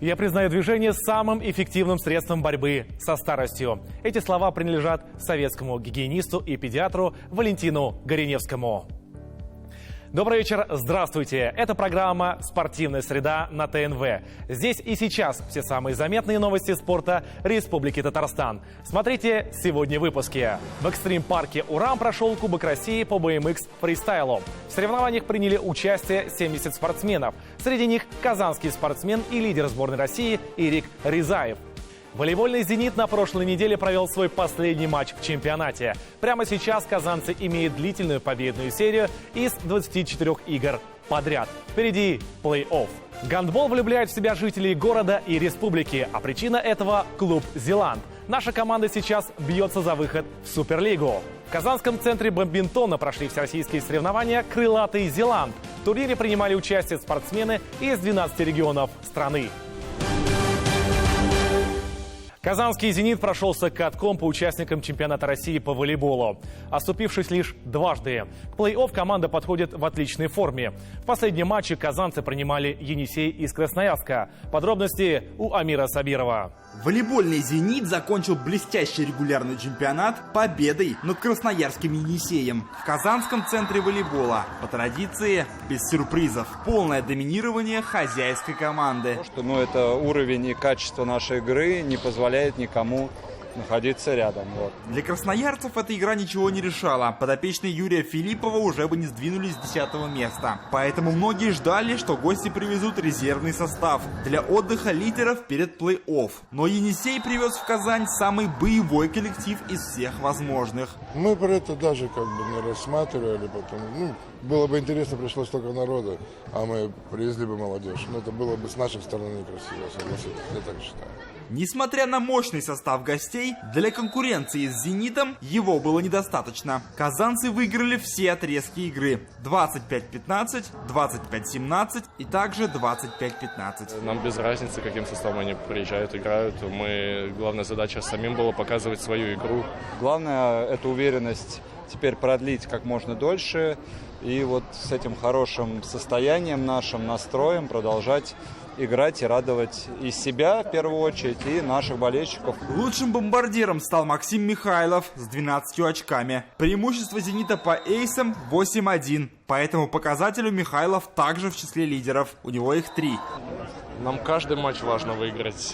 Я признаю движение самым эффективным средством борьбы со старостью. Эти слова принадлежат советскому гигиенисту и педиатру Валентину Гореневскому. Добрый вечер, здравствуйте. Это программа «Спортивная среда» на ТНВ. Здесь и сейчас все самые заметные новости спорта Республики Татарстан. Смотрите сегодня в выпуске. В экстрим-парке «Урам» прошел Кубок России по BMX фристайлу. В соревнованиях приняли участие 70 спортсменов. Среди них казанский спортсмен и лидер сборной России Ирик Ризаев. Волейбольный «Зенит» на прошлой неделе провел свой последний матч в чемпионате. Прямо сейчас казанцы имеют длительную победную серию из 24 игр подряд. Впереди плей-офф. Гандбол влюбляет в себя жителей города и республики, а причина этого – клуб «Зеланд». Наша команда сейчас бьется за выход в Суперлигу. В Казанском центре бадминтона прошли всероссийские соревнования «Крылатый Зеланд». В турнире принимали участие спортсмены из 12 регионов страны. Казанский «Зенит» прошелся катком по участникам чемпионата России по волейболу, оступившись лишь дважды. К плей-офф команда подходит в отличной форме. В последнем матче казанцы принимали «Енисей» из Красноярска. Подробности у Амира Сабирова. Волейбольный «Зенит» закончил блестящий регулярный чемпионат победой над красноярским «Енисеем» в Казанском центре волейбола. По традиции, без сюрпризов. Полное доминирование хозяйской команды. Это уровень и качество нашей игры не позволяет никому находиться рядом. Для красноярцев эта игра ничего не решала. Подопечные Юрия Филиппова уже бы не сдвинулись с 10-го места. Поэтому многие ждали, что гости привезут резервный состав для отдыха лидеров перед плей-офф. Но «Енисей» привез в Казань самый боевой коллектив из всех возможных. Мы про это даже не рассматривали потом. Было бы интересно, пришло столько народа, а мы привезли бы молодежь. Но это было бы с нашей стороны некрасиво, согласитесь, я так считаю. Несмотря на мощный состав гостей, для конкуренции с «Зенитом» его было недостаточно. Казанцы выиграли все отрезки игры. 25-15, 25-17 и также 25-15. Нам без разницы, каким составом они приезжают, играют. Главная задача самим была показывать свою игру. Главное, эту уверенность теперь продлить как можно дольше. И с этим хорошим состоянием, нашим настроем продолжать играть и радовать и себя, в первую очередь, и наших болельщиков. Лучшим бомбардиром стал Максим Михайлов с 12 очками. Преимущество «Зенита» по эйсам 8-1. По этому показателю Михайлов также в числе лидеров. У него их 3. Нам каждый матч важно выиграть,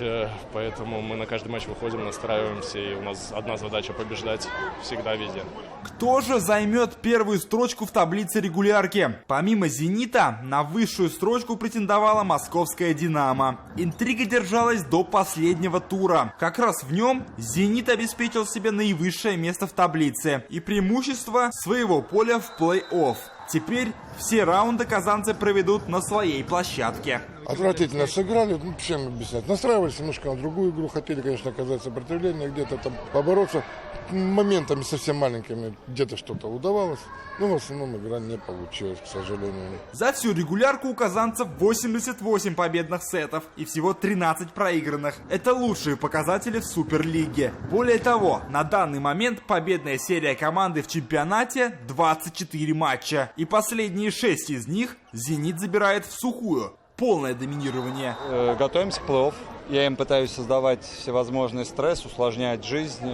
поэтому мы на каждый матч выходим, настраиваемся, и у нас одна задача — побеждать всегда, везде. Кто же займет первую строчку в таблице регулярки? Помимо «Зенита», на высшую строчку претендовала московская «Динамо». Интрига держалась до последнего тура. Как раз в нем «Зенит» обеспечил себе наивысшее место в таблице и преимущество своего поля в плей-офф. Теперь все раунды казанцы проведут на своей площадке. Отвратительно сыграли, чем объяснять. Настраивались немножко на другую игру, хотели, конечно, оказать сопротивление, где-то там побороться. Моментами совсем маленькими где-то что-то удавалось, но в основном игра не получилась, к сожалению. За всю регулярку у казанцев 88 победных сетов и всего 13 проигранных. Это лучшие показатели в Суперлиге. Более того, на данный момент победная серия команды в чемпионате 24 матча. И последние 6 из них «Зенит» забирает в сухую. Полное доминирование. Готовимся к плей-офф. Я им пытаюсь создавать всевозможный стресс, усложнять жизнь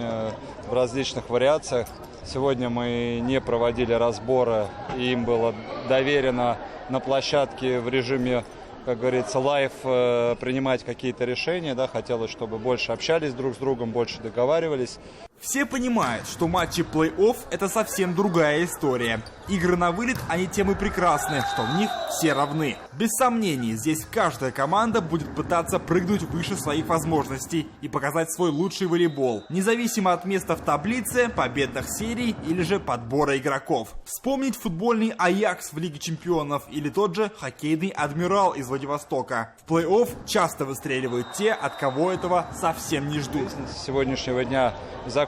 в различных вариациях. Сегодня мы не проводили разбора, и им было доверено на площадке в режиме, как говорится, лайв принимать какие-то решения. Хотелось, чтобы больше общались друг с другом, больше договаривались. Все понимают, что матчи плей-офф – это совсем другая история. Игры на вылет, они тем и прекрасны, что в них все равны. Без сомнений, здесь каждая команда будет пытаться прыгнуть выше своих возможностей и показать свой лучший волейбол, независимо от места в таблице, победных серий или же подбора игроков. Вспомнить футбольный «Аякс» в Лиге чемпионов или тот же хоккейный «Адмирал» из Владивостока. В плей-офф часто выстреливают те, от кого этого совсем не ждут. С сегодняшнего дня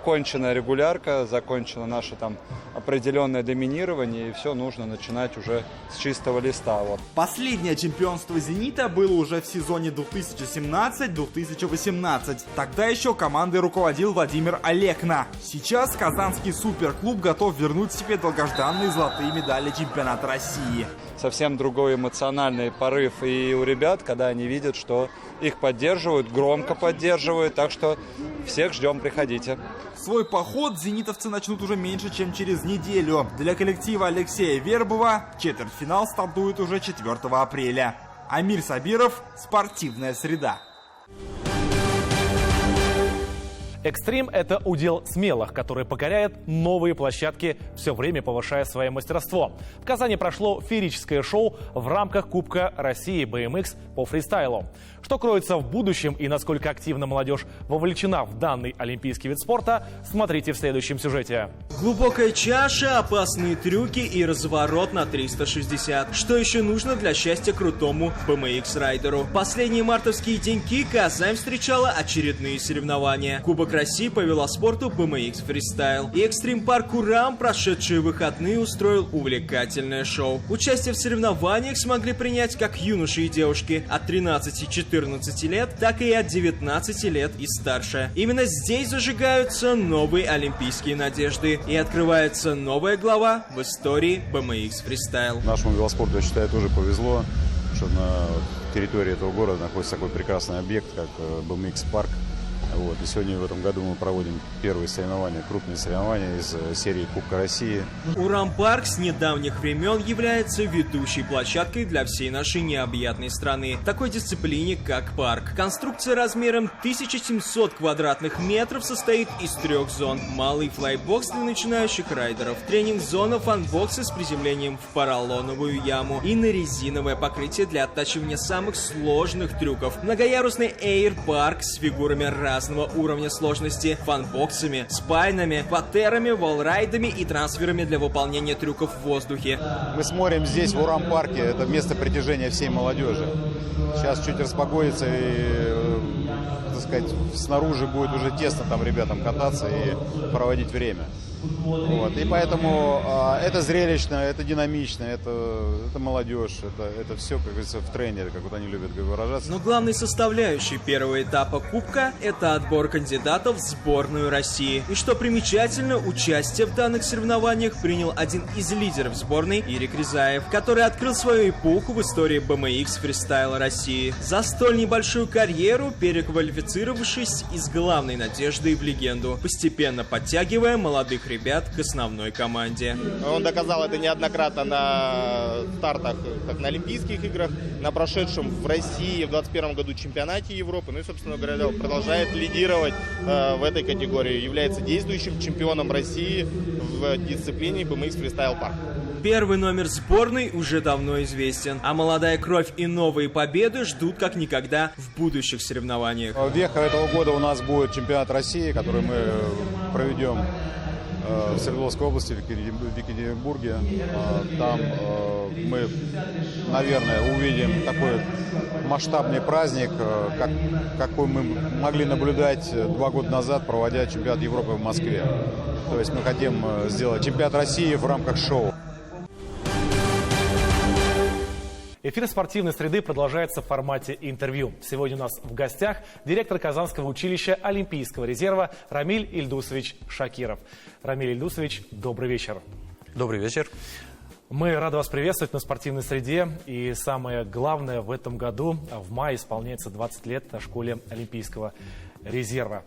закончена регулярка, закончено наше там определенное доминирование, и все нужно начинать уже с чистого листа. Вот. Последнее чемпионство «Зенита» было уже в сезоне 2017-2018. Тогда еще командой руководил Владимир Олекна. Сейчас казанский суперклуб готов вернуть себе долгожданные золотые медали чемпионата России. Совсем другой эмоциональный порыв и у ребят, когда они видят, что их поддерживают, громко поддерживают, так что всех ждем, приходите. Свой поход зенитовцы начнут уже меньше, чем через неделю. Для коллектива Алексея Вербова четвертьфинал стартует уже 4 апреля. Амир Сабиров, «Спортивная среда». Экстрим – это удел смелых, которые покоряют новые площадки, все время повышая свое мастерство. В Казани прошло феерическое шоу в рамках Кубка России BMX по фристайлу. Что кроется в будущем и насколько активно молодежь вовлечена в данный олимпийский вид спорта, смотрите в следующем сюжете. Глубокая чаша, опасные трюки и разворот на 360. Что еще нужно для счастья крутому BMX-райдеру? Последние мартовские деньки Казань встречала очередные соревнования. Кубок России по велоспорту BMX Freestyle. И экстрим-парк Урам прошедшие выходные устроил увлекательное шоу. Участие в соревнованиях смогли принять как юноши и девушки от 13-14 лет, так и от 19 лет и старше. Именно здесь зажигаются новые олимпийские надежды и открывается новая глава в истории BMX Freestyle. Нашему велоспорту, я считаю, тоже повезло, что на территории этого города находится такой прекрасный объект, как BMX-парк. Вот. И сегодня в этом году мы проводим первые соревнования, крупные соревнования из серии Кубка России. Урам-парк с недавних времен является ведущей площадкой для всей нашей необъятной страны, такой дисциплине, как парк. Конструкция размером 1700 квадратных метров состоит из 3 зон. Малый флайбокс для начинающих райдеров, тренинг-зона, фанбоксы с приземлением в поролоновую яму и на резиновое покрытие для оттачивания самых сложных трюков. Многоярусный эйр-парк с фигурами разного уровня сложности, фанбоксами, спайнами, паттерами, волрайдами и трансферами для выполнения трюков в воздухе. Мы смотрим здесь, в Урам-парке, это место притяжения всей молодежи. Сейчас чуть распогодится и, так сказать, снаружи будет уже тесно там ребятам кататься и проводить время. Вот. И поэтому это зрелищно, это динамично, это молодежь, это все, как говорится, в тренде, как вот они любят выражаться. Но главной составляющей первого этапа Кубка – это отбор кандидатов в сборную России. И что примечательно, участие в данных соревнованиях принял один из лидеров сборной Ирик Рязаев, который открыл свою эпоху в истории BMX фристайла России. За столь небольшую карьеру, переквалифицировавшись из главной надежды в легенду, постепенно подтягивая молодых ребят к основной команде. Он доказал это неоднократно на стартах, как на Олимпийских играх, на прошедшем в России в 2021 году чемпионате Европы. Ну и, собственно говоря, продолжает лидировать в этой категории. Является действующим чемпионом России в дисциплине BMX Freestyle Park. Первый номер сборной уже давно известен, а молодая кровь и новые победы ждут как никогда в будущих соревнованиях. Веха этого года у нас будет чемпионат России, который мы проведем в Свердловской области, в Екатеринбурге. Там мы, наверное, увидим такой масштабный праздник, какой мы могли наблюдать 2 года назад, проводя чемпионат Европы в Москве. То есть мы хотим сделать чемпионат России в рамках шоу. Эфир спортивной среды продолжается в формате интервью. Сегодня у нас в гостях директор Казанского училища Олимпийского резерва Рамиль Ильдусович Шакиров. Рамиль Ильдусович, добрый вечер. Добрый вечер. Мы рады вас приветствовать на спортивной среде. И самое главное, в этом году, в мае, исполняется 20 лет на школе Олимпийского резерва.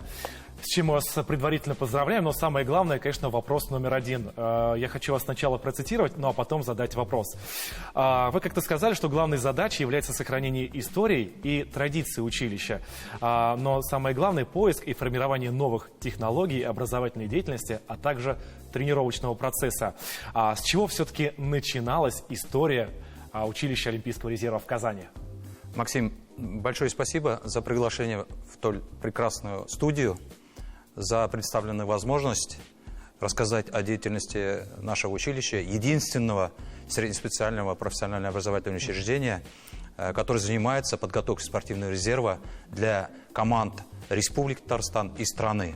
С чем мы вас предварительно поздравляем, но самое главное, конечно, вопрос номер 1. Я хочу вас сначала процитировать, ну а потом задать вопрос. Вы как-то сказали, что главной задачей является сохранение истории и традиций училища. Но самое главное – поиск и формирование новых технологий образовательной деятельности, а также тренировочного процесса. С чего все-таки начиналась история училища Олимпийского резерва в Казани? Максим, большое спасибо за приглашение в столь прекрасную студию, за представленную возможность рассказать о деятельности нашего училища, единственного среднеспециального профессионального образовательного учреждения, которое занимается подготовкой спортивного резерва для команд Республики Татарстан и страны.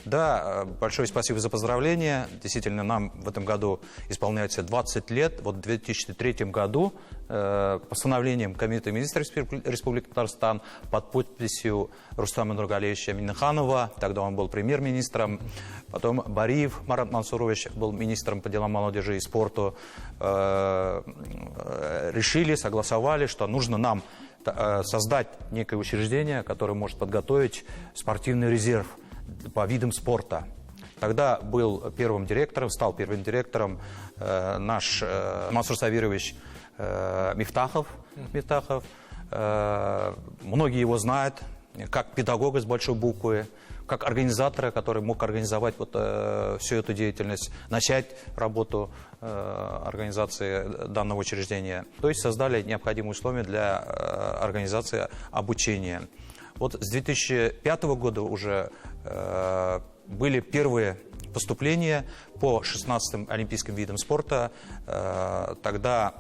Да, большое спасибо за поздравления. Действительно, нам в этом году исполняется 20 лет. Вот в 2003 году постановлением Комитета министров Республики Татарстан под подписью Рустама Нургалиевича Минниханова, тогда он был премьер-министром, потом Бариев Марат Мансурович был министром по делам молодежи и спорту, решили, согласовали, что нужно нам создать некое учреждение, которое может подготовить спортивный резерв по видам спорта. Тогда был первым директором, стал первым директором наш Мансур Сабирович Мифтахов. Многие его знают как педагога с большой буквы, как организатора, который мог организовать вот, всю эту деятельность, начать работу организации данного учреждения. То есть создали необходимые условия для организации обучения. Вот с 2005 года уже были первые поступления по 16 олимпийским видам спорта. Тогда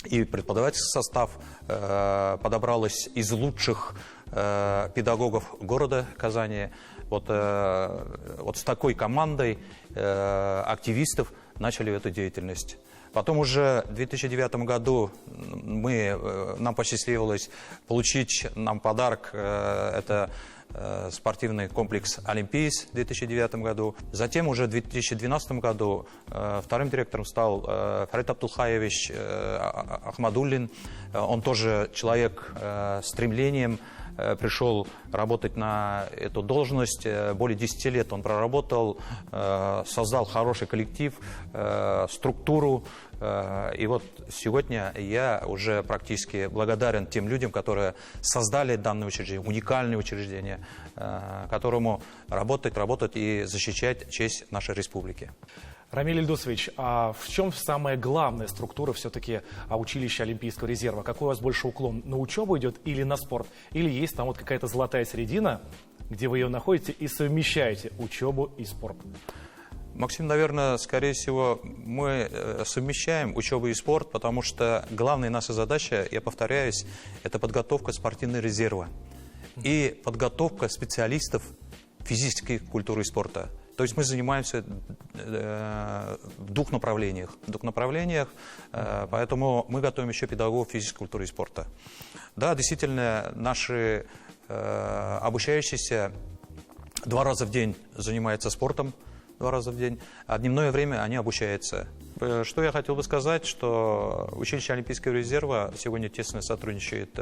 и преподавательский состав подобралось из лучших педагогов города Казани. Вот с такой командой активистов начали эту деятельность. Потом уже в 2009 году нам посчастливилось получить нам подарок. Это спортивный комплекс «Олимпийс» в 2009 году. Затем уже в 2012 году вторым директором стал Фарид Абдулхаевич Ахмадуллин. Он тоже человек с стремлением, пришел работать на эту должность. Более 10 лет он проработал, создал хороший коллектив, структуру. И вот сегодня я уже практически благодарен тем людям, которые создали данное учреждение, уникальное учреждение, которому работать и защищать честь нашей республики. Рамиль Ильдусович, а в чем самая главная структура все-таки училища Олимпийского резерва? Какой у вас больше уклон? На учебу идет или на спорт? Или есть там вот какая-то золотая середина, где вы ее находите и совмещаете учебу и спорт? Максим, наверное, скорее всего, мы совмещаем учебу и спорт, потому что главная наша задача, я повторяюсь, это подготовка спортивного резерва и подготовка специалистов физической культуры и спорта. То есть мы занимаемся в двух направлениях, поэтому мы готовим еще педагогов физической культуры и спорта. Да, действительно, наши обучающиеся 2 раза в день занимаются спортом, 2 раза в день, а дневное время они обучаются. Что я хотел бы сказать, что училище Олимпийского резерва сегодня тесно сотрудничает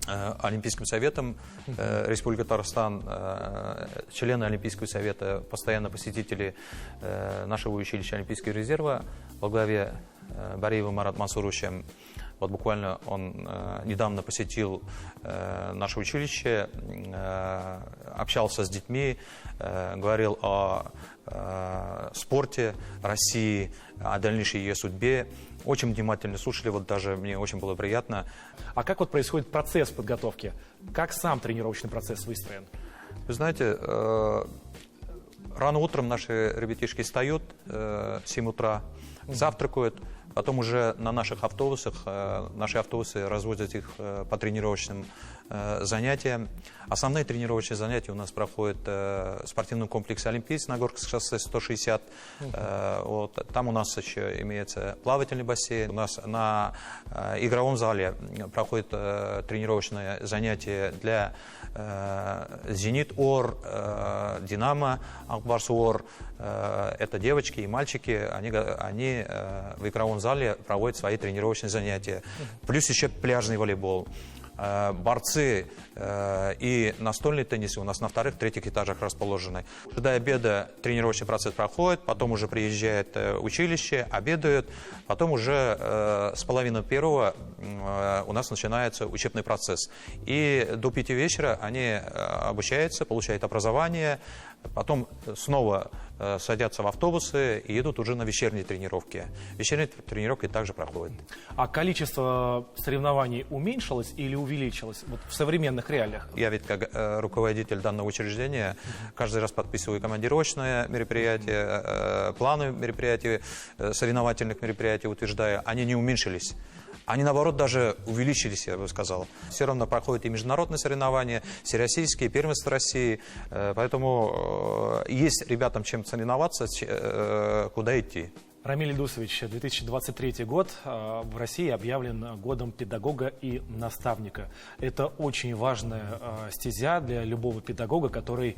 Олимпийским советом Республики Татарстан, члены Олимпийского совета, постоянно посетители нашего училища Олимпийского резерва во главе Бариевым Марат Мансуровичем. Вот буквально он недавно посетил наше училище, общался с детьми, говорил о спорте России, о дальнейшей ее судьбе. Очень внимательно слушали, вот даже мне очень было приятно. А как вот происходит процесс подготовки? Как сам тренировочный процесс выстроен? Вы знаете, рано утром наши ребятишки встают, 7 утра, завтракают, потом уже на наших автобусах, наши автобусы развозят их по тренировочным занятиям. Основные тренировочные занятия у нас проходят в спортивном комплексе «Олимпийс» на Горском шоссе 160. Вот, там у нас еще имеется плавательный бассейн. У нас на игровом зале проходит тренировочное занятие для «Зенит-Ор», «Динамо», «Акбарс-Ор». Это девочки и мальчики, они в игровом зале проводят свои тренировочные занятия. Плюс еще пляжный волейбол. Борцы и настольный теннис у нас на 2-х, 3-х этажах расположены. До обеда тренировочный процесс проходит, потом уже приезжает училище, обедают, потом уже с половины 1 у нас начинается учебный процесс. И до 5 вечера они обучаются, получают образование, потом снова садятся в автобусы и едут уже на вечерние тренировки. Вечерние тренировки также проходят. А количество соревнований уменьшилось или увеличилось вот в современных реалиях? Я ведь как руководитель данного учреждения каждый раз подписываю командировочные мероприятия, планы мероприятий, соревновательных мероприятий утверждаю. Они не уменьшились. Они, наоборот, даже увеличились, я бы сказал. Все равно проходят и международные соревнования, всероссийские, первенства России. Поэтому есть ребятам чем соревноваться, куда идти. Рамиль Ильдусович, 2023 год в России объявлен годом педагога и наставника. Это очень важная стезя для любого педагога, который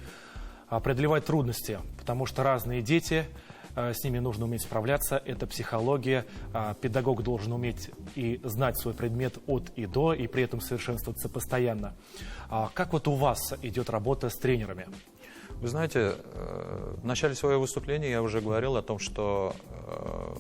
преодолевает трудности, потому что разные дети, с ними нужно уметь справляться, это психология. Педагог должен уметь и знать свой предмет от и до, и при этом совершенствоваться постоянно. Как вот у вас идет работа с тренерами? Вы знаете, в начале своего выступления я уже говорил о том, что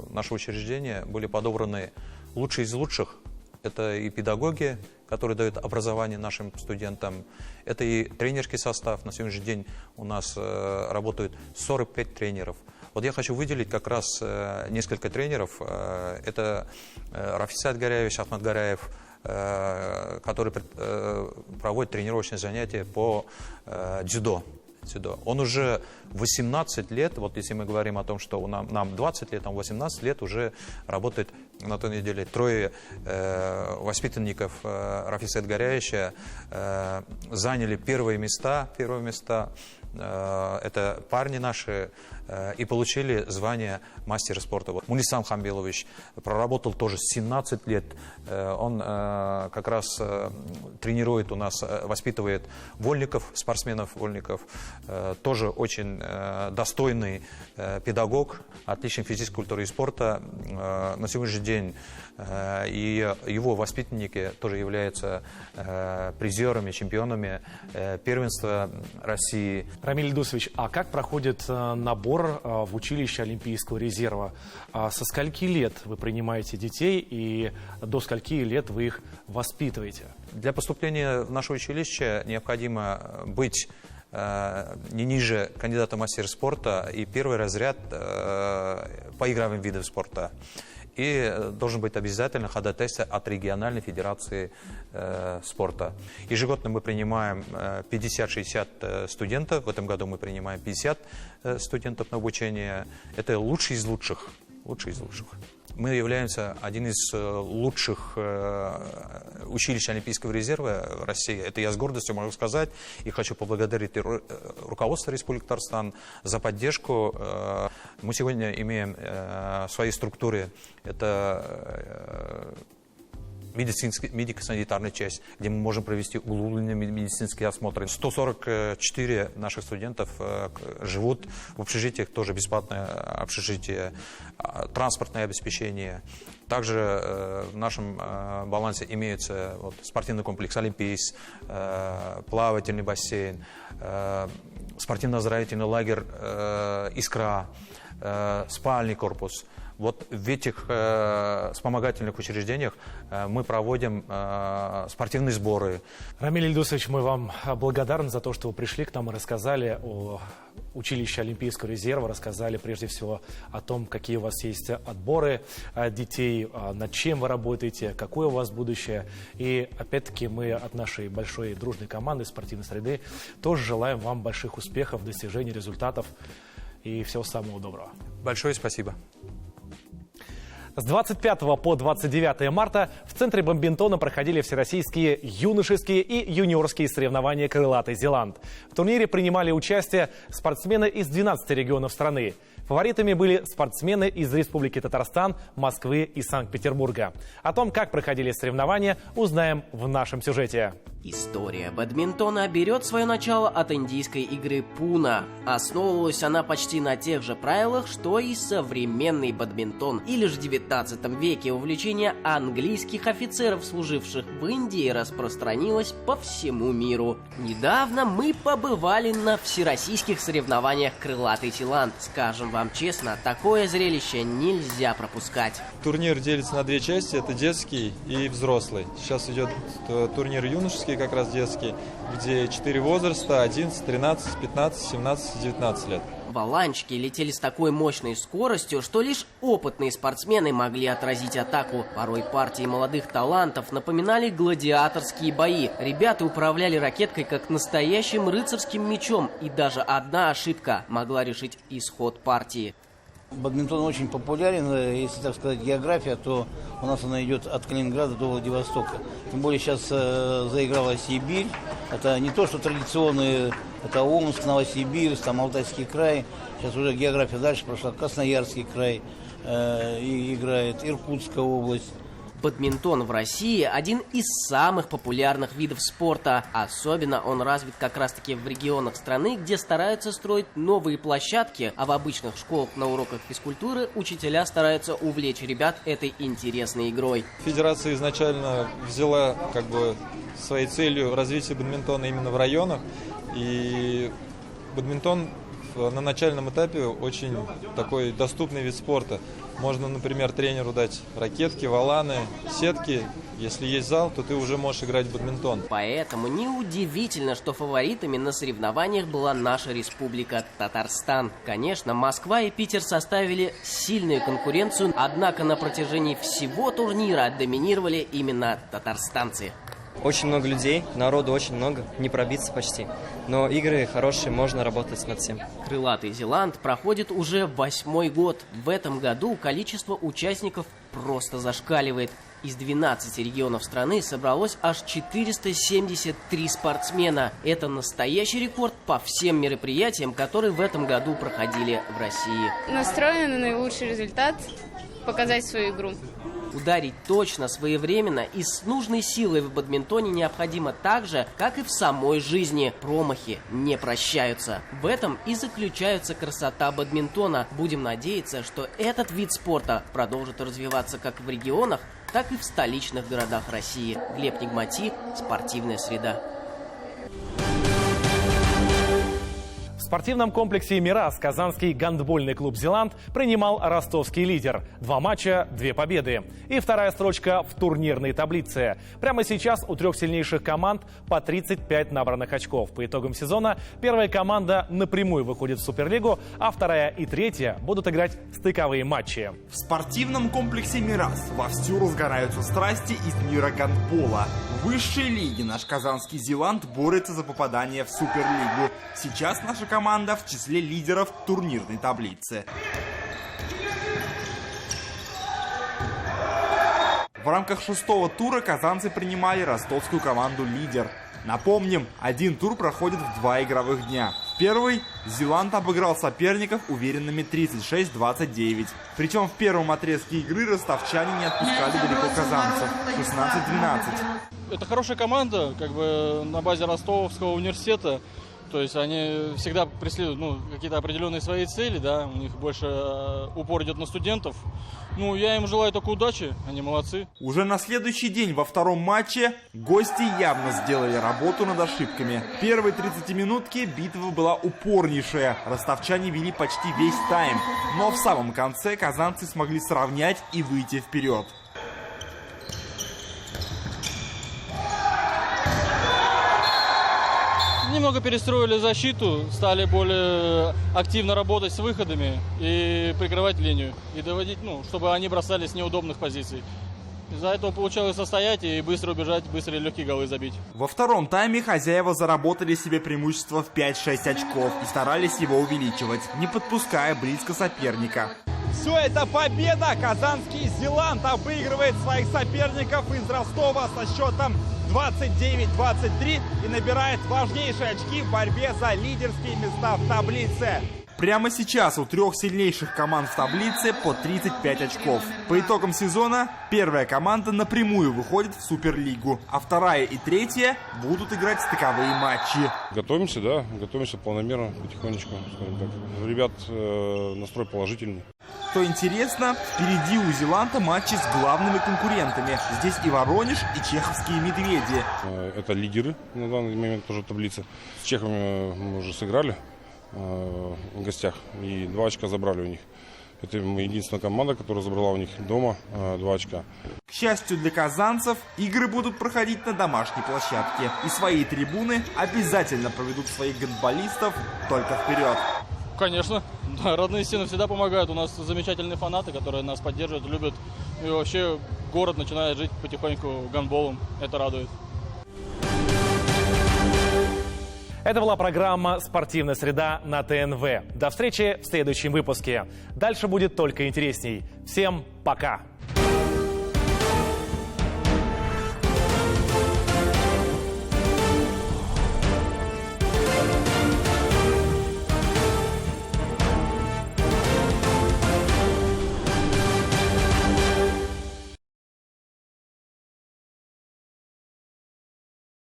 наши учреждения были подобраны лучшие из лучших. Это и педагоги, которые дают образование нашим студентам, это и тренерский состав. На сегодняшний день у нас работают 45 тренеров. Вот я хочу выделить как раз несколько тренеров. Это Рафис Сайдгаряевич, Ахмад Гаряев, который проводит тренировочные занятия по дзюдо. Он уже 18 лет, вот если мы говорим о том, что нам 20 лет, он 18 лет уже работает. На той неделе трое воспитанников Рафиса Сайдгаряевича заняли первые места. Это парни наши, и получили звание мастера спорта. Вот. Мунисам Хамбилович проработал тоже 17 лет. Он как раз тренирует у нас, воспитывает вольников, спортсменов-вольников. Тоже очень достойный педагог, отличник физической культуры и спорта. На сегодняшний день и его воспитанники тоже являются призерами, чемпионами первенства России. Рамиль Ильдусович, а как проходит набор в училище Олимпийского резерва? Со скольки лет вы принимаете детей и до скольки лет вы их воспитываете? Для поступления в наше училище необходимо быть не ниже кандидата в мастера спорта и первый разряд по игровым видам спорта. И должен быть обязательно ходатайство от региональной федерации спорта. Ежегодно мы принимаем 50-60 студентов. В этом году мы принимаем 50 студентов на обучение. Это лучшие из лучших. Мы являемся одним из лучших училищ Олимпийского резерва России. Это я с гордостью могу сказать. И хочу поблагодарить руководство Республики Татарстан за поддержку. Мы сегодня имеем в своей структуре это медико-санитарная часть, где мы можем провести углубленные медицинские осмотры. 144 наших студентов живут в общежитиях, тоже бесплатное общежитие, транспортное обеспечение. Также в нашем балансе имеется спортивный комплекс «Олимпийс», плавательный бассейн, спортивно-оздоровительный лагерь «Искра», спальный корпус. Вот в этих вспомогательных учреждениях мы проводим спортивные сборы. Рамиль Ильдусович, мы вам благодарны за то, что вы пришли к нам и рассказали о училище Олимпийского резерва, рассказали прежде всего о том, какие у вас есть отборы детей, над чем вы работаете, какое у вас будущее. И опять-таки мы от нашей большой дружной команды спортивной среды тоже желаем вам больших успехов, достижений результатов и всего самого доброго. Большое спасибо. С 25 по 29 марта в центре бадминтона проходили всероссийские юношеские и юниорские соревнования «Крылатый Зеланд». В турнире принимали участие спортсмены из 12 регионов страны. Фаворитами были спортсмены из Республики Татарстан, Москвы и Санкт-Петербурга. О том, как проходили соревнования, узнаем в нашем сюжете. История бадминтона берет свое начало от индийской игры пуна. Основывалась она почти на тех же правилах, что и современный бадминтон. И лишь в 19 веке увлечение английских офицеров, служивших в Индии, распространилось по всему миру. Недавно мы побывали на всероссийских соревнованиях «Крылатый Зеланд». Скажем вам честно, такое зрелище нельзя пропускать. Турнир делится на две части, это детский и взрослый. Сейчас идет турнир юношеский, как раз детский, где 4 возраста: 11, 13, 15, 17, 19 лет. Валанчики летели с такой мощной скоростью, что лишь опытные спортсмены могли отразить атаку. Порой партии молодых талантов напоминали гладиаторские бои. Ребята управляли ракеткой как настоящим рыцарским мечом, и даже одна ошибка могла решить исход партии. Бадминтон очень популярен, если так сказать, география, то у нас она идет от Калининграда до Владивостока. Тем более сейчас заиграла Сибирь. Это не то, что традиционные, это Омск, Новосибирск, там Алтайский край. Сейчас уже география дальше прошла. Красноярский край играет, Иркутская область. Бадминтон в России один из самых популярных видов спорта. Особенно он развит как раз-таки в регионах страны, где стараются строить новые площадки, а в обычных школах на уроках физкультуры учителя стараются увлечь ребят этой интересной игрой. Федерация изначально взяла своей целью развитие бадминтона именно в районах. И бадминтон на начальном этапе очень такой доступный вид спорта. Можно, например, тренеру дать ракетки, воланы, сетки. Если есть зал, то ты уже можешь играть в бадминтон. Поэтому неудивительно, что фаворитами на соревнованиях была наша республика Татарстан. Конечно, Москва и Питер составили сильную конкуренцию, однако на протяжении всего турнира доминировали именно татарстанцы. Очень много людей, народу очень много, не пробиться почти. Но игры хорошие, можно работать над всем. Крылатый Зеланд проходит уже 8-й год. В этом году количество участников просто зашкаливает. Из 12 регионов страны собралось аж 473 спортсмена. Это настоящий рекорд по всем мероприятиям, которые в этом году проходили в России. Настроены на наилучший результат, показать свою игру. Ударить точно, своевременно и с нужной силой в бадминтоне необходимо так же, как и в самой жизни. Промахи не прощаются. В этом и заключается красота бадминтона. Будем надеяться, что этот вид спорта продолжит развиваться как в регионах, так и в столичных городах России. Глеб Нигмати, «Спортивная среда». В спортивном комплексе «Мирас» казанский гандбольный клуб «Зеланд» принимал ростовский лидер. 2 матча, 2 победы. И вторая строчка в турнирной таблице. Прямо сейчас у 3 сильнейших команд по 35 набранных очков. По итогам сезона первая команда напрямую выходит в Суперлигу, а вторая и третья будут играть стыковые матчи. В спортивном комплексе «Мирас» вовсю разгораются страсти из мира гандбола. В высшей лиге наш казанский «Зеланд» борется за попадание в Суперлигу. Сейчас наша команда в числе лидеров турнирной таблицы. В рамках 6-го тура казанцы принимали ростовскую команду «Лидер». Напомним, один тур проходит в 2 игровых дня. В первый «Зеланд» обыграл соперников уверенными 36-29. Причем в первом отрезке игры ростовчане не отпускали далеко казанцев. 16-12. Это хорошая команда, на базе Ростовского университета. То есть они всегда преследуют какие-то определенные свои цели, да, у них больше упор идет на студентов. Я им желаю только удачи, они молодцы. Уже на следующий день во втором матче гости явно сделали работу над ошибками. Первые 30-минутки битва была упорнейшая, ростовчане вели почти весь тайм. Но в самом конце казанцы смогли сравнять и выйти вперед. Немного перестроили защиту, стали более активно работать с выходами и прикрывать линию. И доводить, чтобы они бросали с неудобных позиций. Из-за этого получалось состоять и быстро убежать, быстро легкие голы забить. Во втором тайме хозяева заработали себе преимущество в 5-6 очков и старались его увеличивать, не подпуская близко соперника. Все, это победа! Казанский «Зеланд» обыгрывает своих соперников из Ростова со счетом 29-23 и набирает важнейшие очки в борьбе за лидерские места в таблице. Прямо сейчас у 3 сильнейших команд в таблице по 35 очков. По итогам сезона первая команда напрямую выходит в Суперлигу, а вторая и третья будут играть стыковые матчи. Готовимся, да, готовимся планомерно, потихонечку, скажем так. Ребят, настрой положительный. Что интересно, впереди у «Зеланда» матчи с главными конкурентами. Здесь и Воронеж, и чеховские «Медведи». Это лидеры на данный момент тоже таблицы. С чехами мы уже сыграли в гостях и 2 очка забрали у них. Это единственная команда, которая забрала у них дома 2 очка. К счастью для казанцев, игры будут проходить на домашней площадке. И свои трибуны обязательно проведут своих гандболистов только вперед. Конечно. Да, родные стены всегда помогают. У нас замечательные фанаты, которые нас поддерживают, любят. И вообще город начинает жить потихоньку гандболом. Это радует. Это была программа «Спортивная среда» на ТНВ. До встречи в следующем выпуске. Дальше будет только интересней. Всем пока!